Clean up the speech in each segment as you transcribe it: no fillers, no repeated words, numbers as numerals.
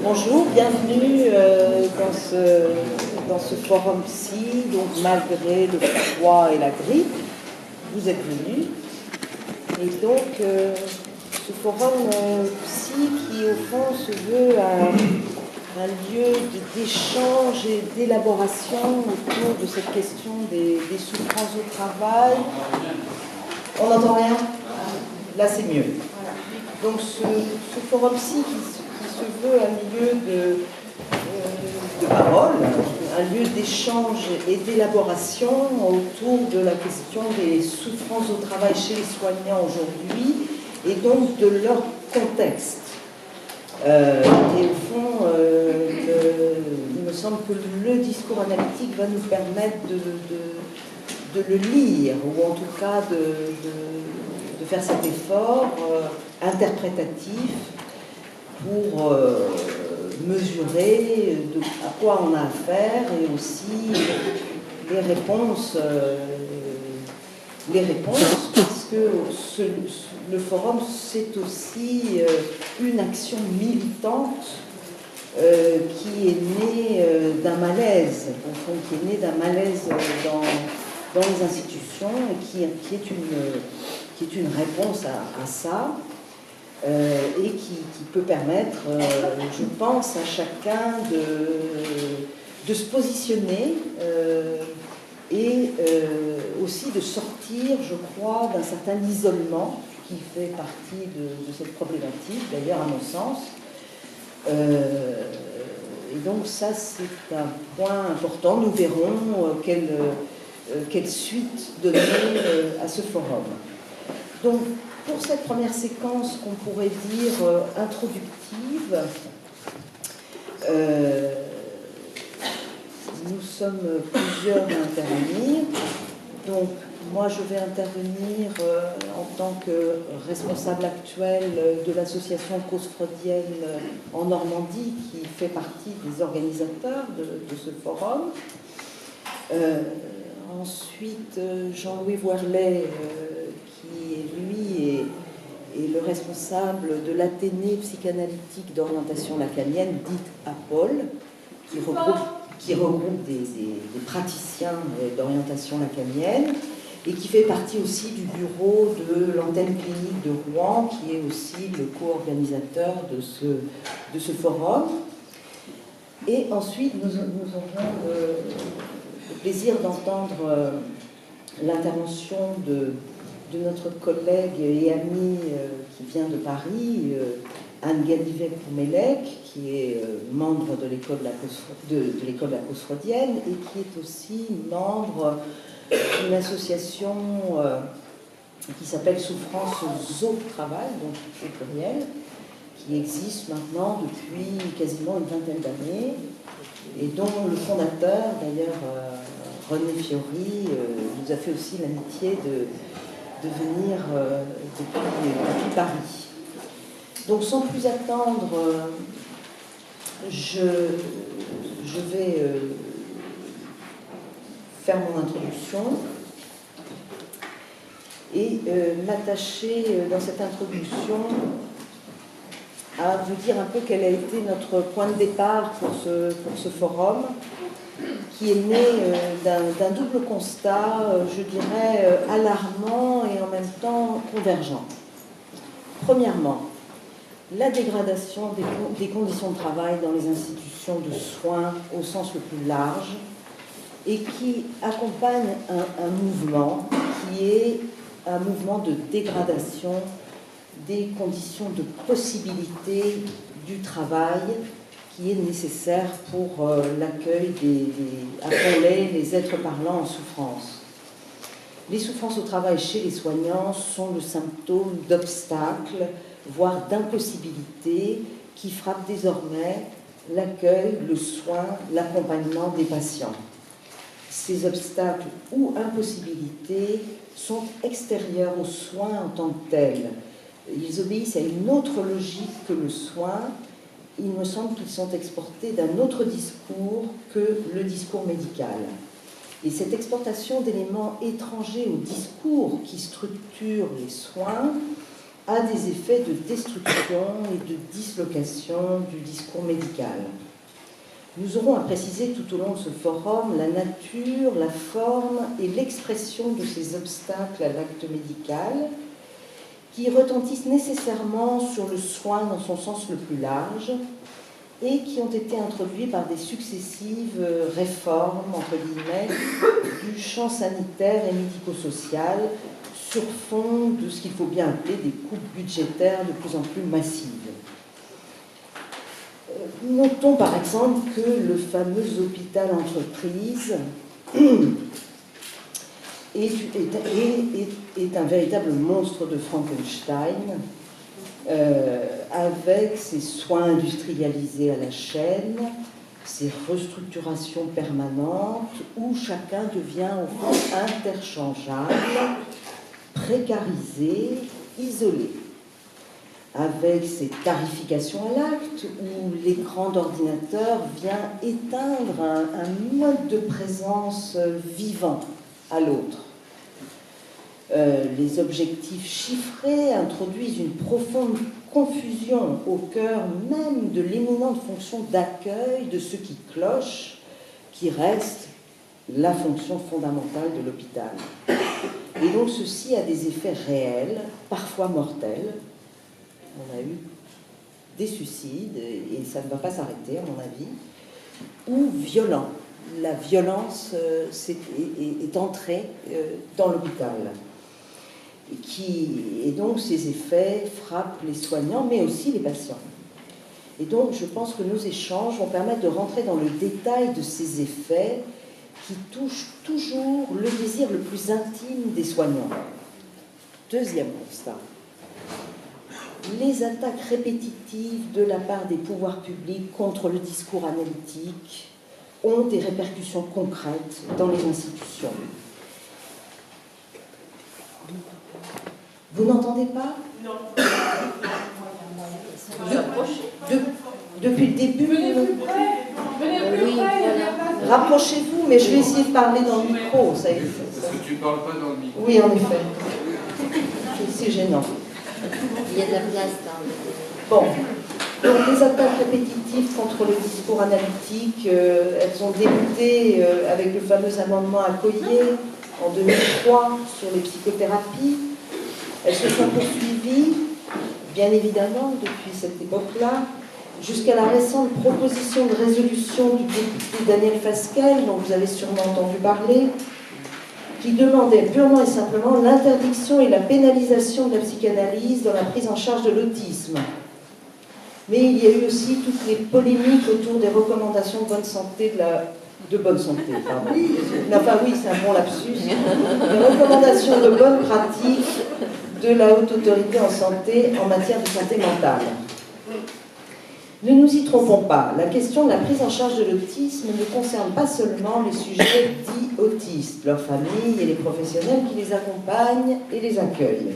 Bonjour, bienvenue dans ce forum psy. Donc malgré le froid et la grippe, vous êtes venus. Et donc ce forum psy qui au fond se veut un lieu d'échange et d'élaboration autour de cette question des souffrances au travail. On n'entend rien? Là c'est mieux. Donc ce forum psy qui se veut un lieu de parole, un lieu d'échange et d'élaboration autour de la question des souffrances au travail chez les soignants aujourd'hui et donc de leur contexte. Et au fond, il me semble que le discours analytique va nous permettre de le lire, ou en tout cas de faire cet effort interprétatif pour mesurer à quoi on a affaire et aussi les réponses parce que le forum c'est aussi une action militante qui est née d'un malaise, au fond, qui est née d'un malaise dans les institutions et qui est une réponse à ça. Et qui peut permettre, je pense, à chacun de se positionner et aussi de sortir, je crois, d'un certain isolement qui fait partie de cette problématique, d'ailleurs à mon sens. Et donc ça, c'est un point important. Nous verrons quelle suite donner à ce forum. Donc, pour cette première séquence qu'on pourrait dire introductive, nous sommes plusieurs à intervenir. Donc, moi, je vais intervenir en tant que responsable actuel de l'association Cause freudienne en Normandie, qui fait partie des organisateurs de ce forum. Ensuite, Jean-Louis Voirlet, qui lui est le responsable de l'Athénée psychanalytique d'orientation lacanienne, dite APOL, qui regroupe des praticiens d'orientation lacanienne et qui fait partie aussi du bureau de l'antenne clinique de Rouen, qui est aussi le co-organisateur de ce forum. Et ensuite, nous aurons le plaisir d'entendre l'intervention de notre collègue et amie qui vient de Paris, Anne Galivet-Poumelec, qui est membre de l'école de la cause freudienne et qui est aussi membre d'une association qui s'appelle Souffrance au travail, donc au pluriel, qui existe maintenant depuis quasiment une vingtaine d'années et dont le fondateur, d'ailleurs René Fiori, nous a fait aussi l'amitié de venir depuis Paris. Donc sans plus attendre, je vais faire mon introduction et m'attacher dans cette introduction à vous dire un peu quel a été notre point de départ pour ce forum, qui est né d'un double constat, je dirais, alarmant et en même temps convergent. Premièrement, la dégradation des conditions de travail dans les institutions de soins au sens le plus large et qui accompagne un mouvement qui est un mouvement de dégradation des conditions de possibilité du travail qui est nécessaire pour l'accueil appelés les êtres parlants en souffrance. Les souffrances au travail chez les soignants sont le symptôme d'obstacles, voire d'impossibilités qui frappent désormais l'accueil, le soin, l'accompagnement des patients. Ces obstacles ou impossibilités sont extérieurs aux soins en tant que tels. Ils obéissent à une autre logique que le soin. Il me semble qu'ils sont exportés d'un autre discours que le discours médical. Et cette exportation d'éléments étrangers au discours qui structure les soins a des effets de destruction et de dislocation du discours médical. Nous aurons à préciser tout au long de ce forum la nature, la forme et l'expression de ces obstacles à l'acte médical qui retentissent nécessairement sur le soin dans son sens le plus large et qui ont été introduits par des successives réformes, entre guillemets, du champ sanitaire et médico-social sur fond de ce qu'il faut bien appeler des coupes budgétaires de plus en plus massives. Notons par exemple que le fameux hôpital entreprise est un véritable monstre de Frankenstein, avec ses soins industrialisés à la chaîne, ses restructurations permanentes, où chacun devient au fond interchangeable, précarisé, isolé, avec ses tarifications à l'acte, où l'écran d'ordinateur vient éteindre un mode de présence vivant à l'autre. Les objectifs chiffrés introduisent une profonde confusion au cœur même de l'éminente fonction d'accueil de ce qui cloche, qui reste la fonction fondamentale de l'hôpital. Et donc ceci a des effets réels, parfois mortels. On a eu des suicides, et ça ne va pas s'arrêter à mon avis, ou violents. La violence est entrée dans l'hôpital. Et donc ces effets frappent les soignants, mais aussi les patients. Et donc je pense que nos échanges vont permettre de rentrer dans le détail de ces effets qui touchent toujours le désir le plus intime des soignants. Deuxième constat. Les attaques répétitives de la part des pouvoirs publics contre le discours analytique ont des répercussions concrètes dans les institutions. Vous n'entendez pas? Non. Depuis le début, Oui, voilà. Rapprochez-vous, mais je vais essayer de parler dans le micro. Ça. Est-ce que tu ne parles pas dans le micro? Oui, en effet. C'est gênant. Il y a de la place dans le... Bon. Donc, les attaques répétitives contre le discours analytique, elles ont débuté avec le fameux amendement Accoyer en 2003 sur les psychothérapies. Elles se sont poursuivies, bien évidemment, depuis cette époque-là, jusqu'à la récente proposition de résolution du député Daniel Fasquelle, dont vous avez sûrement entendu parler, qui demandait purement et simplement l'interdiction et la pénalisation de la psychanalyse dans la prise en charge de l'autisme. Mais il y a eu aussi toutes les polémiques autour des recommandations de bonne santé pardon. Enfin oui, c'est un bon lapsus. Les recommandations de bonne pratique de la Haute Autorité en santé en matière de santé mentale. Ne nous y trompons pas, la question de la prise en charge de l'autisme ne concerne pas seulement les sujets dits autistes, leurs familles et les professionnels qui les accompagnent et les accueillent.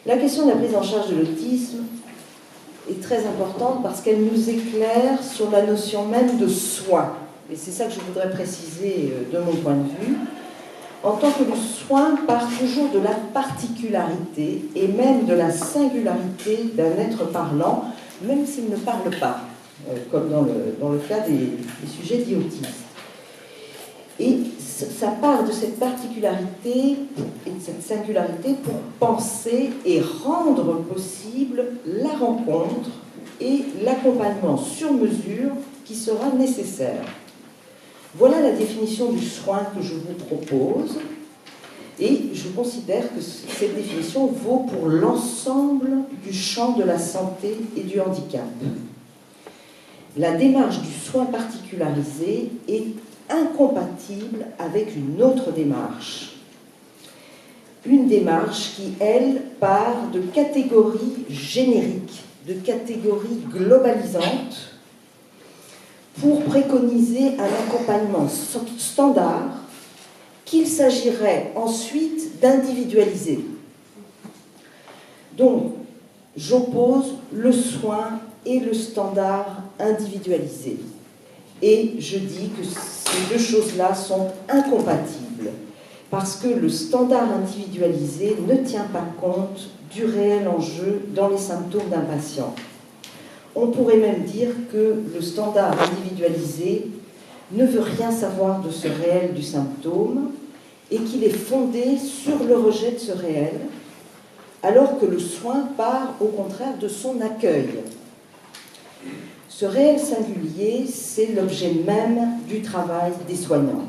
La question de la prise en charge de l'autisme est très importante parce qu'elle nous éclaire sur la notion même de soin. Et c'est ça que je voudrais préciser de mon point de vue. En tant que le soin part toujours de la particularité et même de la singularité d'un être parlant, même s'il ne parle pas, comme dans le cas des sujets dits autistes. Et ça part de cette particularité et de cette singularité pour penser et rendre possible la rencontre et l'accompagnement sur mesure qui sera nécessaire. Voilà la définition du soin que je vous propose, et je considère que cette définition vaut pour l'ensemble du champ de la santé et du handicap. La démarche du soin particularisé est incompatible avec une autre démarche. Une démarche qui, elle, part de catégories génériques, de catégories globalisantes, pour préconiser un accompagnement standard qu'il s'agirait ensuite d'individualiser. Donc, j'oppose le soin et le standard individualisé. Et je dis que ces deux choses-là sont incompatibles, parce que le standard individualisé ne tient pas compte du réel enjeu dans les symptômes d'un patient. On pourrait même dire que le standard individualisé ne veut rien savoir de ce réel du symptôme et qu'il est fondé sur le rejet de ce réel, alors que le soin part au contraire de son accueil. Ce réel singulier, c'est l'objet même du travail des soignants.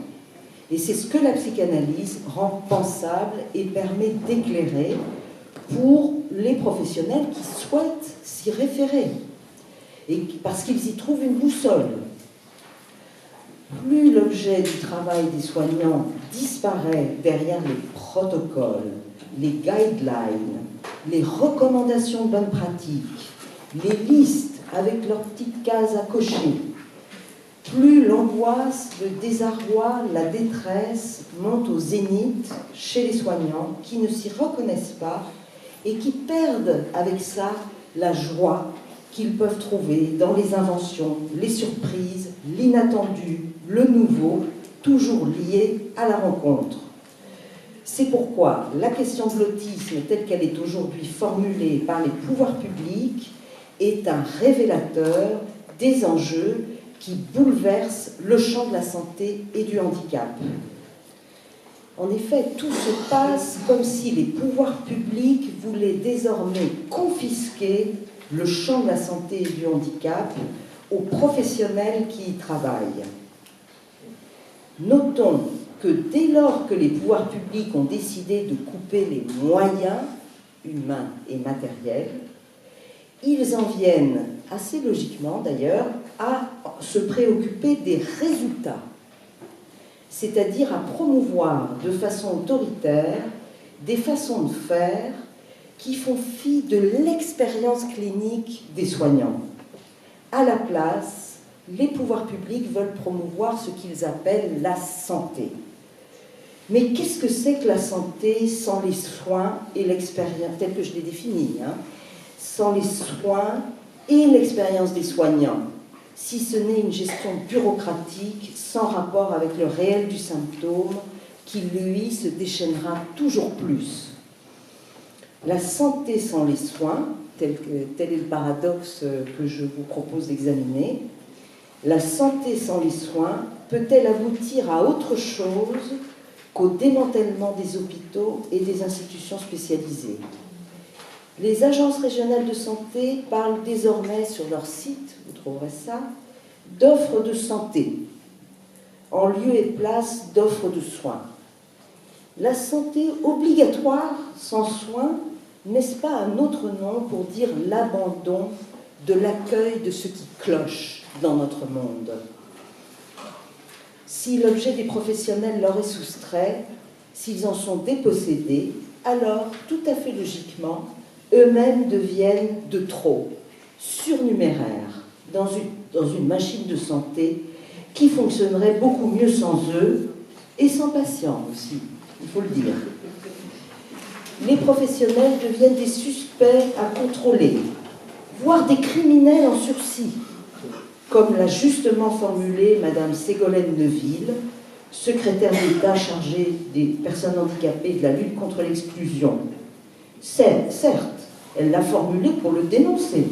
Et c'est ce que la psychanalyse rend pensable et permet d'éclairer pour les professionnels qui souhaitent s'y référer, et parce qu'ils y trouvent une boussole. Plus l'objet du travail des soignants disparaît derrière les protocoles, les guidelines, les recommandations de bonne pratique, les listes avec leurs petites cases à cocher, plus l'angoisse, le désarroi, la détresse montent au zénith chez les soignants qui ne s'y reconnaissent pas et qui perdent avec ça la joie qu'ils peuvent trouver dans les inventions, les surprises, l'inattendu, le nouveau, toujours lié à la rencontre. C'est pourquoi la question de l'autisme telle qu'elle est aujourd'hui formulée par les pouvoirs publics est un révélateur des enjeux qui bouleversent le champ de la santé et du handicap. En effet, tout se passe comme si les pouvoirs publics voulaient désormais confisquer le champ de la santé et du handicap aux professionnels qui y travaillent. Notons que dès lors que les pouvoirs publics ont décidé de couper les moyens humains et matériels, ils en viennent, assez logiquement d'ailleurs, à se préoccuper des résultats, c'est-à-dire à promouvoir de façon autoritaire des façons de faire qui font fi de l'expérience clinique des soignants. À la place, les pouvoirs publics veulent promouvoir ce qu'ils appellent la santé. Mais qu'est-ce que c'est que la santé sans les soins et l'expérience, telle que je l'ai définie, sans les soins et l'expérience des soignants, si ce n'est une gestion bureaucratique sans rapport avec le réel du symptôme qui, lui, se déchaînera toujours plus. La santé sans les soins, tel est le paradoxe que je vous propose d'examiner, la santé sans les soins peut-elle aboutir à autre chose qu'au démantèlement des hôpitaux et des institutions spécialisées? Les agences régionales de santé parlent désormais sur leur site, vous trouverez ça, d'offres de santé, en lieu et place d'offres de soins. La santé obligatoire sans soins, n'est-ce pas un autre nom pour dire l'abandon de l'accueil de ce qui cloche dans notre monde? Si l'objet des professionnels leur est soustrait, s'ils en sont dépossédés, alors, tout à fait logiquement, eux-mêmes deviennent de trop, surnuméraires, dans une machine de santé qui fonctionnerait beaucoup mieux sans eux et sans patients aussi, il faut le dire. Les professionnels deviennent des suspects à contrôler, voire des criminels en sursis, comme l'a justement formulé Madame Ségolène Neuville, secrétaire d'État chargée des personnes handicapées et de la lutte contre l'exclusion. Certes, elle l'a formulé pour le dénoncer,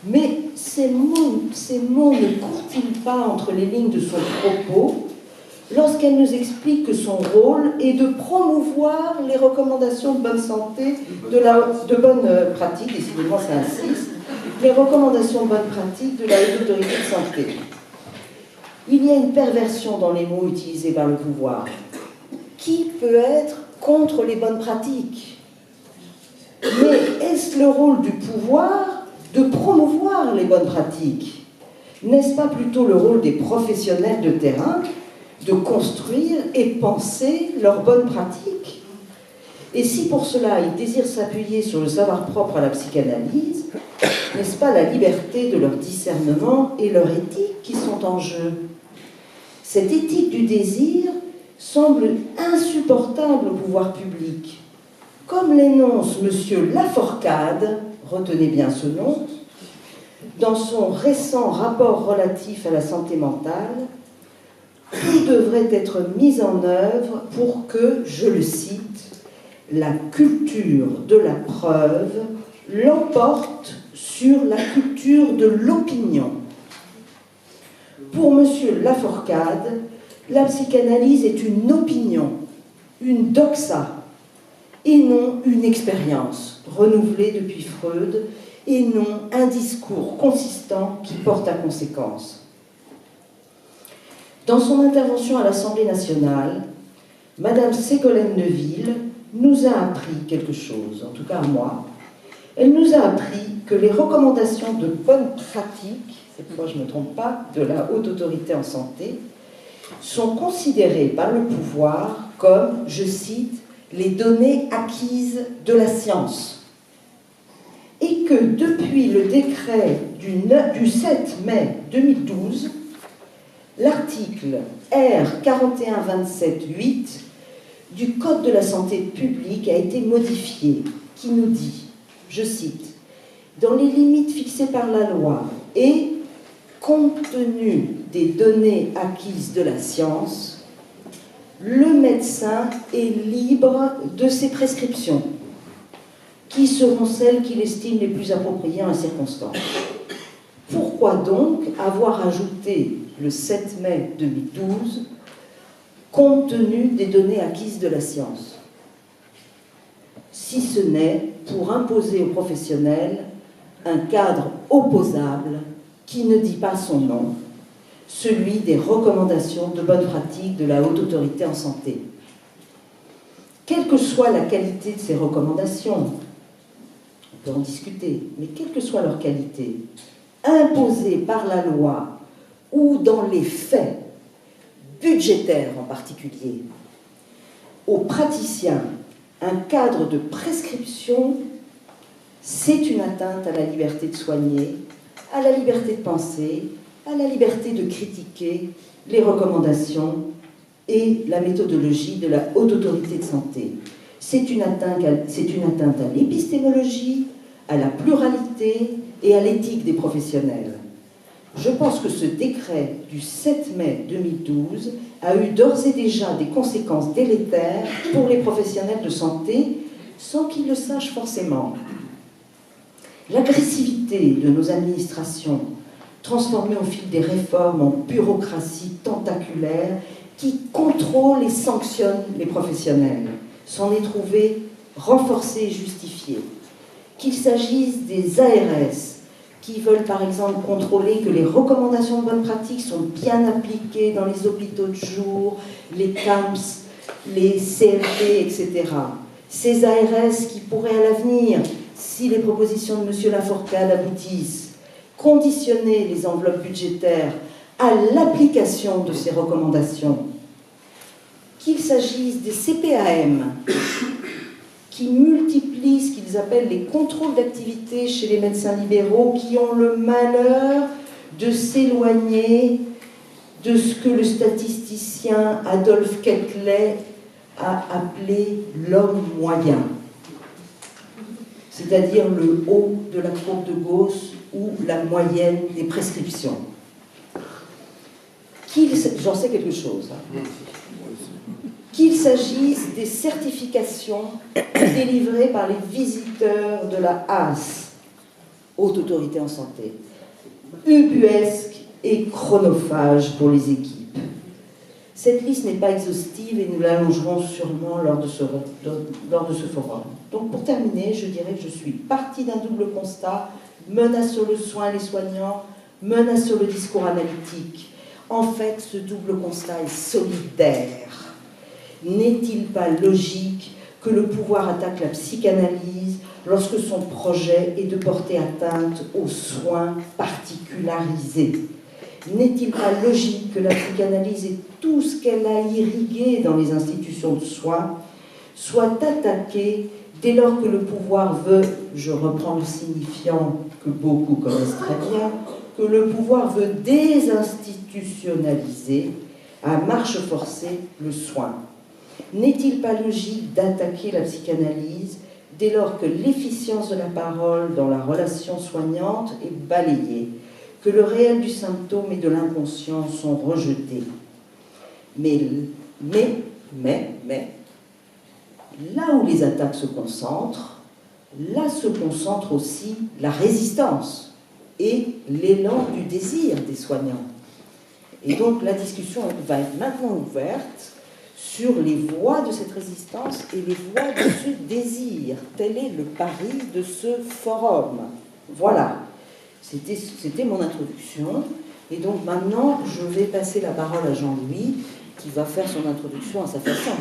mais ces mots ne courent-ils pas entre les lignes de son propos lorsqu'elle nous explique que son rôle est de promouvoir les recommandations de bonne santé, de bonne pratique, décidément ça insiste, les recommandations de bonne pratique de la Haute Autorité de Santé. Il y a une perversion dans les mots utilisés par le pouvoir. Qui peut être contre les bonnes pratiques? Mais est-ce le rôle du pouvoir de promouvoir les bonnes pratiques? N'est-ce pas plutôt le rôle des professionnels de terrain de construire et penser leurs bonnes pratiques? Et si pour cela ils désirent s'appuyer sur le savoir propre à la psychanalyse, n'est-ce pas la liberté de leur discernement et leur éthique qui sont en jeu? Cette éthique du désir semble insupportable au pouvoir public. Comme l'énonce M. Laforcade, retenez bien ce nom, dans son récent rapport relatif à la santé mentale, tout devrait être mis en œuvre pour que, je le cite, la culture de la preuve l'emporte sur la culture de l'opinion. Pour M. Laforcade, la psychanalyse est une opinion, une doxa, et non une expérience renouvelée depuis Freud, et non un discours consistant qui porte à conséquence. Dans son intervention à l'Assemblée nationale, Madame Ségolène Neuville nous a appris quelque chose, en tout cas à moi. Elle nous a appris que les recommandations de bonne pratique, cette fois je ne me trompe pas, de la haute autorité en santé, sont considérées par le pouvoir comme, je cite, les données acquises de la science. Et que depuis le décret du 7 mai 2012, l'article R 4127-8 du Code de la santé publique a été modifié, qui nous dit, je cite, « Dans les limites fixées par la loi et compte tenu des données acquises de la science, le médecin est libre de ses prescriptions, qui seront celles qu'il estime les plus appropriées en la circonstance. » Pourquoi donc avoir ajouté le 7 mai 2012 compte tenu des données acquises de la science, si ce n'est pour imposer aux professionnels un cadre opposable qui ne dit pas son nom, celui des recommandations de bonne pratique de la haute autorité en santé. Quelle que soit la qualité de ces recommandations, on peut en discuter, mais quelle que soit leur qualité, imposées par la loi ou dans les faits, budgétaires en particulier, aux praticiens, un cadre de prescription, c'est une atteinte à la liberté de soigner, à la liberté de penser, à la liberté de critiquer les recommandations et la méthodologie de la haute autorité de santé. C'est une atteinte à l'épistémologie, à la pluralité et à l'éthique des professionnels. Je pense que ce décret du 7 mai 2012 a eu d'ores et déjà des conséquences délétères pour les professionnels de santé sans qu'ils le sachent forcément. L'agressivité de nos administrations, transformée au fil des réformes en bureaucratie tentaculaire qui contrôle et sanctionne les professionnels, s'en est trouvée renforcée et justifiée. Qu'il s'agisse des ARS, qui veulent par exemple contrôler que les recommandations de bonne pratique sont bien appliquées dans les hôpitaux de jour, les CAMS, les CLP, etc. Ces ARS qui pourraient à l'avenir, si les propositions de M. Laforcade aboutissent, conditionner les enveloppes budgétaires à l'application de ces recommandations. Qu'il s'agisse des CPAM, qui multiplient ce qu'ils appellent les contrôles d'activité chez les médecins libéraux, qui ont le malheur de s'éloigner de ce que le statisticien Adolphe Quetelet a appelé l'homme moyen, c'est-à-dire le haut de la courbe de Gauss ou la moyenne des prescriptions. J'en sais quelque chose. Qu'il s'agisse des certifications délivrées par les visiteurs de la HAS, Haute Autorité en Santé, ubuesque et chronophage pour les équipes. Cette liste n'est pas exhaustive et nous l'allongerons sûrement lors de ce forum. Donc pour terminer, je dirais que je suis partie d'un double constat, menace sur le soin et les soignants, menace sur le discours analytique. En fait, ce double constat est solidaire. N'est-il pas logique que le pouvoir attaque la psychanalyse lorsque son projet est de porter atteinte aux soins particularisés? N'est-il pas logique que la psychanalyse et tout ce qu'elle a irrigué dans les institutions de soins soit attaquée dès lors que le pouvoir veut, je reprends le signifiant que beaucoup connaissent très bien, que le pouvoir veut désinstitutionnaliser à marche forcée le soin? N'est-il pas logique d'attaquer la psychanalyse dès lors que l'efficience de la parole dans la relation soignante est balayée, que le réel du symptôme et de l'inconscient sont rejetés? Mais, là où les attaques se concentrent, là se concentre aussi la résistance et l'élan du désir des soignants. Et donc la discussion va être maintenant ouverte sur les voies de cette résistance et les voies de ce désir. Tel est le pari de ce forum. Voilà, c'était mon introduction. Et donc maintenant, je vais passer la parole à Jean-Louis, qui va faire son introduction à sa façon.